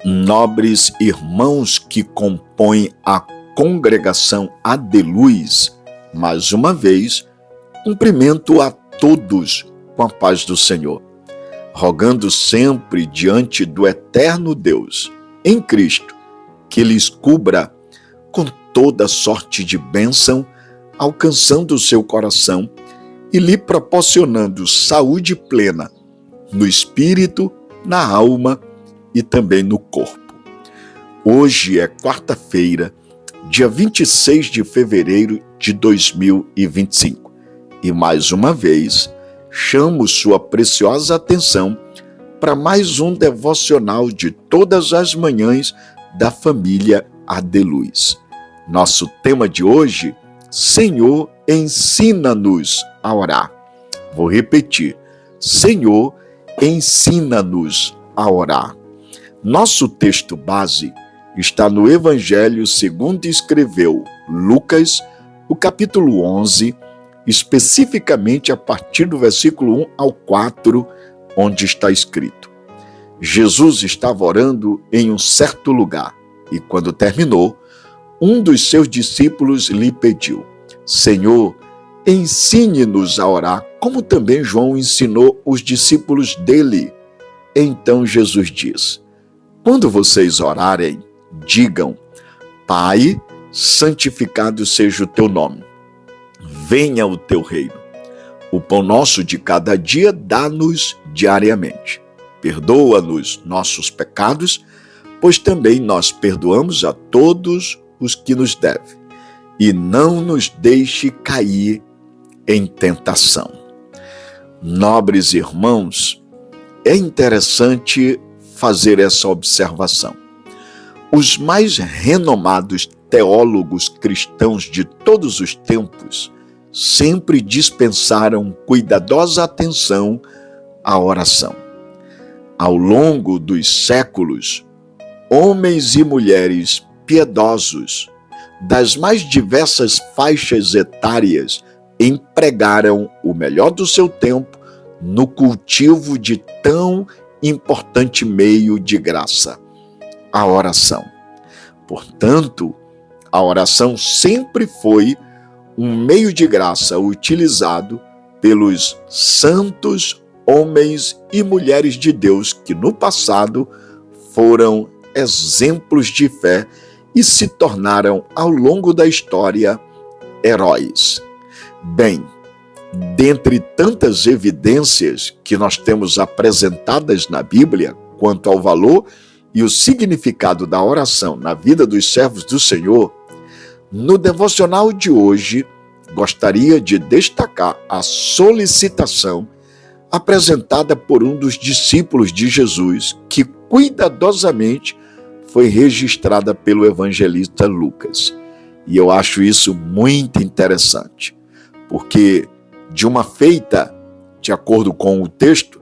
Nobres irmãos que compõem a congregação Adeluz, mais uma vez, cumprimento a todos com a paz do Senhor, rogando sempre diante do eterno Deus, em Cristo, que lhes cubra com toda sorte de bênção, alcançando o seu coração e lhe proporcionando saúde plena no espírito, na alma e também no corpo. Hoje é quarta-feira, dia 26 de fevereiro de 2025, e mais uma vez chamo sua preciosa atenção para mais um devocional de todas as manhãs da família Adeluz. Nosso tema de hoje: Senhor, ensina-nos a orar. Vou repetir: Senhor, ensina-nos a orar. Nosso texto base está no Evangelho segundo escreveu Lucas, o capítulo 11, especificamente a partir do versículo 1 ao 4, onde está escrito: Jesus estava orando em um certo lugar, e quando terminou, um dos seus discípulos lhe pediu: Senhor, ensine-nos a orar, como também João ensinou os discípulos dele. Então Jesus diz: quando vocês orarem, digam: Pai, santificado seja o teu nome. Venha o teu reino. O pão nosso de cada dia dá-nos diariamente. Perdoa-nos nossos pecados, pois também nós perdoamos a todos os que nos devem. E não nos deixe cair em tentação. Nobres irmãos, é interessante fazer essa observação. Os mais renomados teólogos cristãos de todos os tempos sempre dispensaram cuidadosa atenção à oração. Ao longo dos séculos, homens e mulheres piedosos das mais diversas faixas etárias empregaram o melhor do seu tempo no cultivo de tão importante meio de graça, a oração. Portanto, a oração sempre foi um meio de graça utilizado pelos santos homens e mulheres de Deus que no passado foram exemplos de fé e se tornaram ao longo da história heróis. Bem, dentre tantas evidências que nós temos apresentadas na Bíblia quanto ao valor e o significado da oração na vida dos servos do Senhor, no devocional de hoje, gostaria de destacar a solicitação apresentada por um dos discípulos de Jesus, que cuidadosamente foi registrada pelo evangelista Lucas. E eu acho isso muito interessante, porque de uma feita, de acordo com o texto,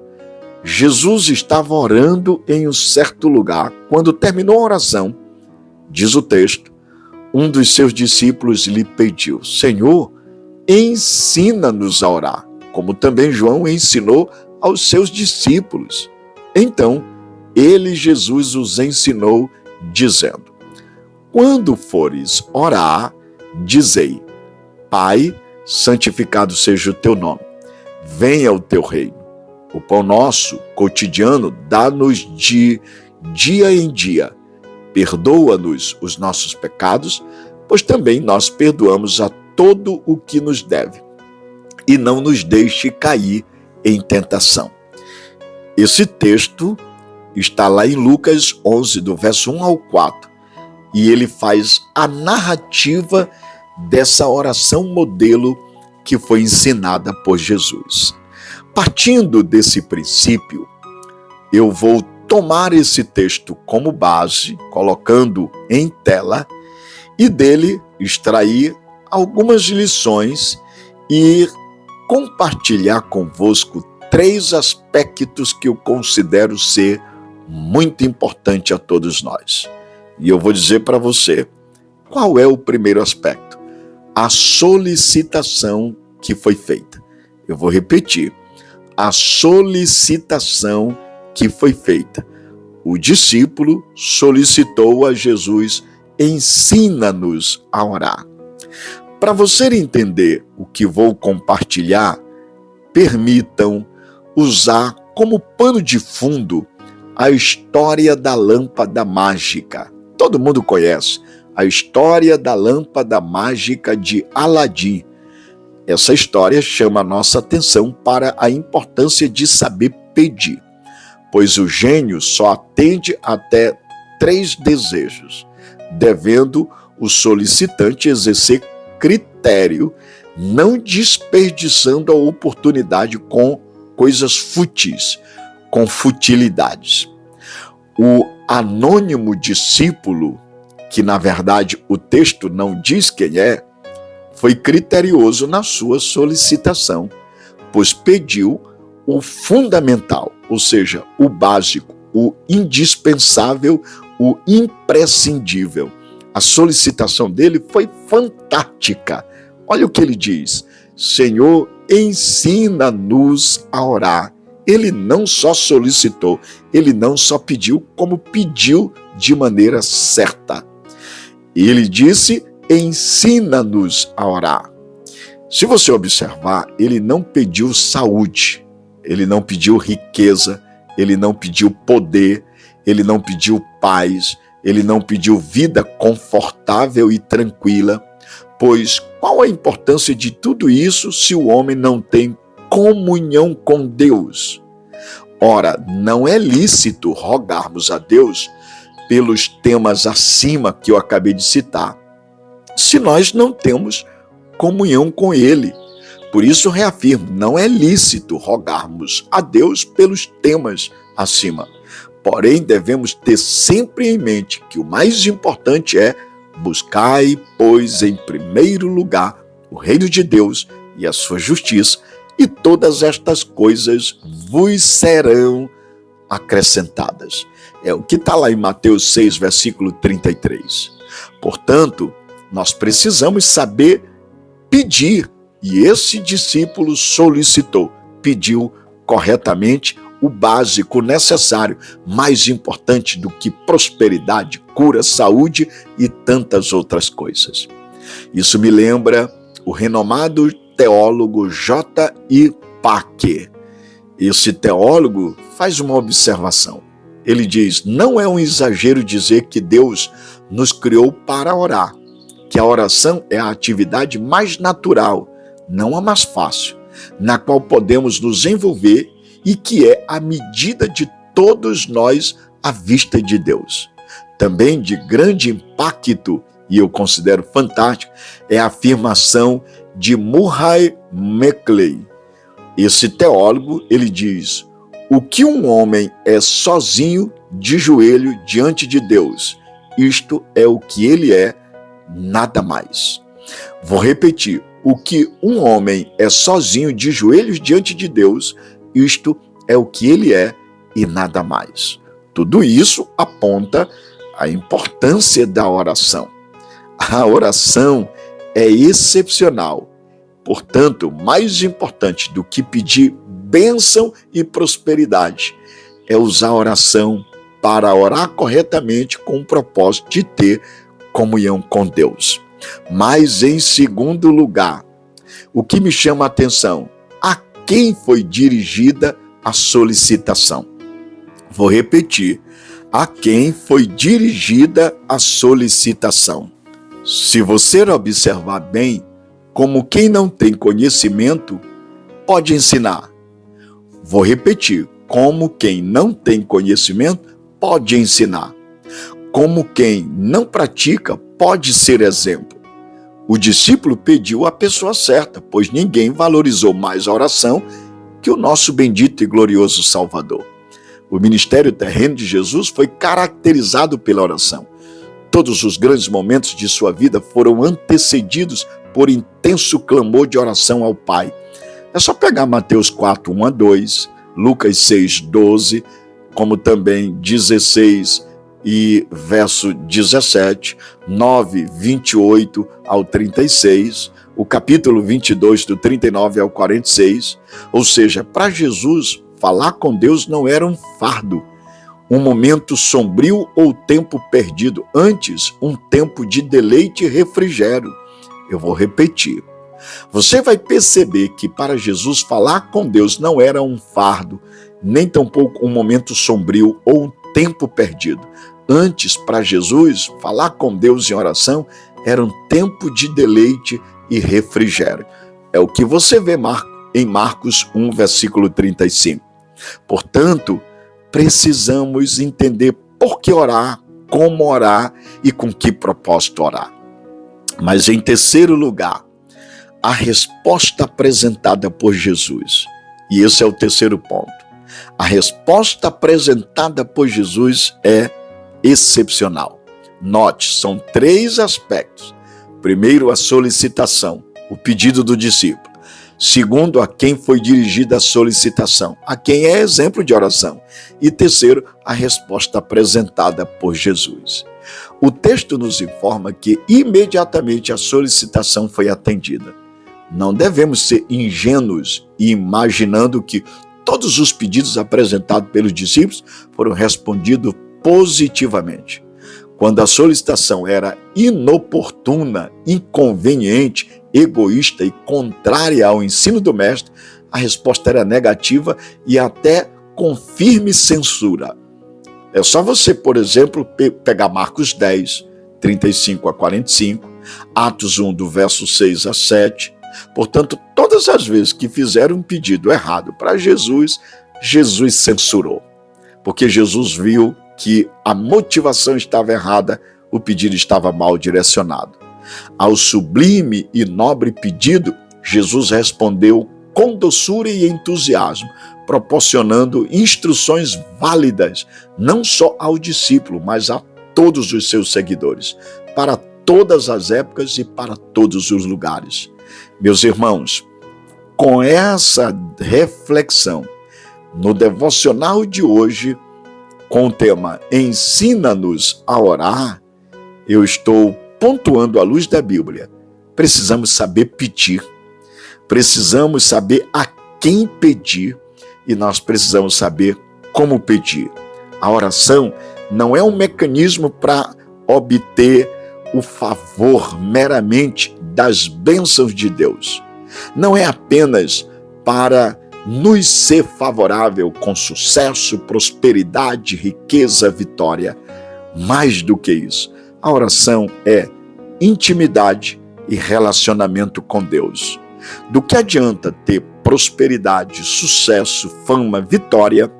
Jesus estava orando em um certo lugar. Quando terminou a oração, diz o texto, um dos seus discípulos lhe pediu: Senhor, ensina-nos a orar, como também João ensinou aos seus discípulos. Então, ele, Jesus, os ensinou, dizendo: quando fores orar, dizei: Pai, santificado seja o teu nome. Venha o teu reino. O pão nosso cotidiano dá-nos de dia em dia. Perdoa-nos os nossos pecados, pois também nós perdoamos a todo o que nos deve. E não nos deixe cair em tentação. Esse texto está lá em Lucas 11, do verso 1 ao 4. E ele faz a narrativa dessa oração modelo que foi ensinada por Jesus. Partindo desse princípio, eu vou tomar esse texto como base, colocando em tela, e dele extrair algumas lições e compartilhar convosco 3 aspectos que eu considero ser muito importante a todos nós. E eu vou dizer para você qual é o primeiro aspecto: a solicitação que foi feita. Eu vou repetir: a solicitação que foi feita. O discípulo solicitou a Jesus: ensina-nos a orar. Para você entender o que vou compartilhar, permitam usar como pano de fundo a história da lâmpada mágica. Todo mundo conhece a história da lâmpada mágica de Aladim. Essa história chama a nossa atenção para a importância de saber pedir, pois o gênio só atende até 3 desejos, devendo o solicitante exercer critério, não desperdiçando a oportunidade com coisas fúteis, com futilidades. O anônimo discípulo, que na verdade o texto não diz quem é, foi criterioso na sua solicitação, pois pediu o fundamental, ou seja, o básico, o indispensável, o imprescindível. A solicitação dele foi fantástica. Olha o que ele diz: Senhor, ensina-nos a orar. Ele não só solicitou, ele não só pediu, como pediu de maneira certa. E ele disse: ensina-nos a orar. Se você observar, ele não pediu saúde, ele não pediu riqueza, ele não pediu poder, ele não pediu paz, ele não pediu vida confortável e tranquila, pois qual a importância de tudo isso se o homem não tem comunhão com Deus? Ora, não é lícito rogarmos a Deus pelos temas acima que eu acabei de citar, se nós não temos comunhão com Ele. Por isso reafirmo, não é lícito rogarmos a Deus pelos temas acima. Porém, devemos ter sempre em mente que o mais importante é: buscai, pois, em primeiro lugar o reino de Deus e a sua justiça, e todas estas coisas vos serão acrescentadas. É o que está lá em Mateus 6, versículo 33. Portanto, nós precisamos saber pedir, e esse discípulo solicitou, pediu corretamente o básico necessário, mais importante do que prosperidade, cura, saúde e tantas outras coisas. Isso me lembra o renomado teólogo J.I. Packer. Esse teólogo faz uma observação. Ele diz: não é um exagero dizer que Deus nos criou para orar, que a oração é a atividade mais natural, não a mais fácil, na qual podemos nos envolver e que é a medida de todos nós à vista de Deus. Também de grande impacto, e eu considero fantástico, é a afirmação de Murray Mackley. Esse teólogo, ele diz: o que um homem é sozinho de joelho diante de Deus, isto é o que ele é, nada mais. Vou repetir: o que um homem é sozinho de joelhos diante de Deus, isto é o que ele é e nada mais. Tudo isso aponta a importância da oração. A oração é excepcional. Portanto, mais importante do que pedir bênção e prosperidade é usar a oração para orar corretamente com o propósito de ter comunhão com Deus. Mas, em segundo lugar, o que me chama a atenção: a quem foi dirigida a solicitação? Vou repetir: a quem foi dirigida a solicitação? Se você observar bem, como quem não tem conhecimento pode ensinar. Vou repetir: como quem não tem conhecimento pode ensinar. Como quem não pratica pode ser exemplo. O discípulo pediu a pessoa certa, pois ninguém valorizou mais a oração que o nosso bendito e glorioso Salvador. O ministério terreno de Jesus foi caracterizado pela oração. Todos os grandes momentos de sua vida foram antecedidos por intenso clamor de oração ao Pai. É só pegar Mateus 4, 1 a 2, Lucas 6, 12, como também 16 e verso 17, 9, 28 ao 36, o capítulo 22, do 39 ao 46. Ou seja, para Jesus, falar com Deus não era um fardo. um momento sombrio ou tempo perdido, antes um tempo de deleite e refrigério. Eu vou repetir. Você vai perceber que para Jesus falar com Deus não era um fardo, nem tampouco um momento sombrio ou um tempo perdido. Antes, para Jesus, falar com Deus em oração era um tempo de deleite e refrigério. É o que você vê em Marcos 1, versículo 35. Portanto, precisamos entender por que orar, como orar e com que propósito orar. Mas em terceiro lugar, a resposta apresentada por Jesus. E esse é o terceiro ponto. A resposta apresentada por Jesus é excepcional. Note, são 3 aspectos. Primeiro, a solicitação, o pedido do discípulo. Segundo, a quem foi dirigida a solicitação, a quem é exemplo de oração. E terceiro, a resposta apresentada por Jesus. O texto nos informa que imediatamente a solicitação foi atendida. Não devemos ser ingênuos e imaginando que todos os pedidos apresentados pelos discípulos foram respondidos positivamente. Quando a solicitação era inoportuna, inconveniente, egoísta e contrária ao ensino do mestre, a resposta era negativa e até com firme censura. É só você, por exemplo, pegar Marcos 10, 35 a 45, Atos 1, do verso 6 a 7. Portanto, todas as vezes que fizeram um pedido errado para Jesus, Jesus censurou. Porque Jesus viu que a motivação estava errada, o pedido estava mal direcionado. Ao sublime e nobre pedido, Jesus respondeu com doçura e entusiasmo, proporcionando instruções válidas, não só ao discípulo, mas a todos os seus seguidores, para todas as épocas e para todos os lugares. Meus irmãos, com essa reflexão, no devocional de hoje, com o tema Ensina-nos a orar, eu estou pontuando à luz da Bíblia. Precisamos saber pedir, precisamos saber a quem pedir e nós precisamos saber como pedir. A oração não é um mecanismo para obter o favor meramente das bênçãos de Deus. Não é apenas para nos ser favorável com sucesso, prosperidade, riqueza, vitória. Mais do que isso, a oração é intimidade e relacionamento com Deus. Do que adianta ter prosperidade, sucesso, fama, vitória,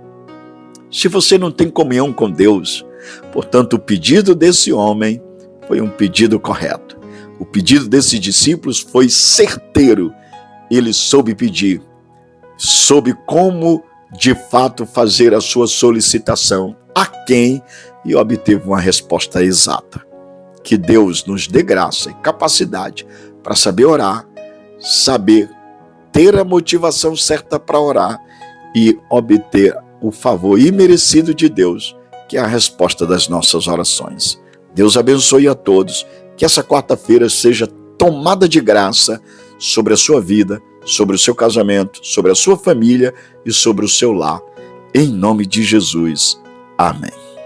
se você não tem comunhão com Deus? Portanto, o pedido desse homem foi um pedido correto. O pedido desses discípulos foi certeiro. Ele soube pedir, soube como de fato fazer a sua solicitação, a quem, e obteve uma resposta exata. Que Deus nos dê graça e capacidade para saber orar, saber ter a motivação certa para orar e obter o favor imerecido de Deus, que é a resposta das nossas orações. Deus abençoe a todos, que essa quarta-feira seja tomada de graça sobre a sua vida, sobre o seu casamento, sobre a sua família e sobre o seu lar. Em nome de Jesus. Amém.